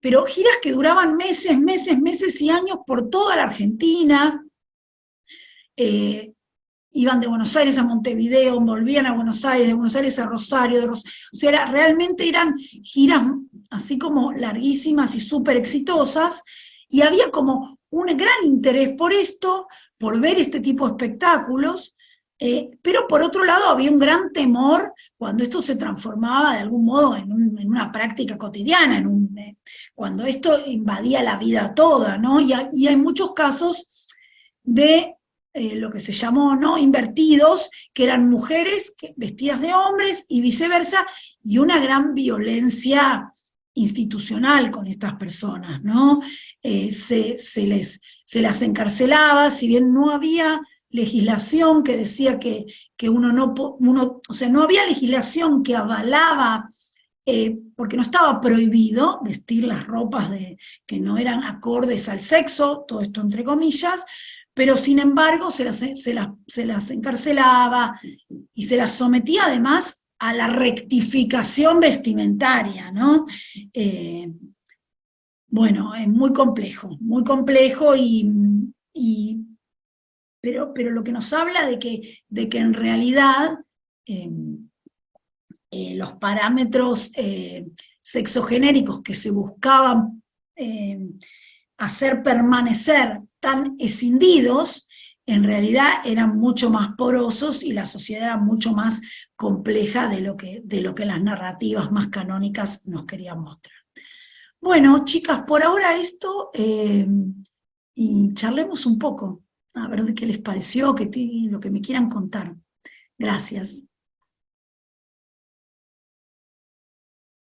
pero giras que duraban meses y años por toda la Argentina. Iban de Buenos Aires a Montevideo, volvían a Buenos Aires, de Buenos Aires a Rosario, o sea, realmente eran giras así como larguísimas y súper exitosas, y había como un gran interés por esto, por ver este tipo de espectáculos, pero por otro lado había un gran temor cuando esto se transformaba de algún modo en una práctica cotidiana, cuando esto invadía la vida toda, ¿no? Y hay muchos casos de lo que se llamó, ¿no?, invertidos, que eran mujeres vestidas de hombres y viceversa, y una gran violencia institucional con estas personas, ¿no? Se las encarcelaba, si bien no había legislación que decía que no había legislación que avalaba porque no estaba prohibido vestir las ropas que no eran acordes al sexo, todo esto entre comillas, pero sin embargo se las encarcelaba y se las sometía además a la rectificación vestimentaria, ¿no? Bueno, es muy complejo pero lo que nos habla de que en realidad los parámetros sexogenéricos que se buscaban hacer permanecer tan escindidos, en realidad eran mucho más porosos y la sociedad era mucho más compleja de lo que las narrativas más canónicas nos querían mostrar. Bueno, chicas, por ahora esto, y charlemos un poco, a ver de qué les pareció, lo que me quieran contar. Gracias.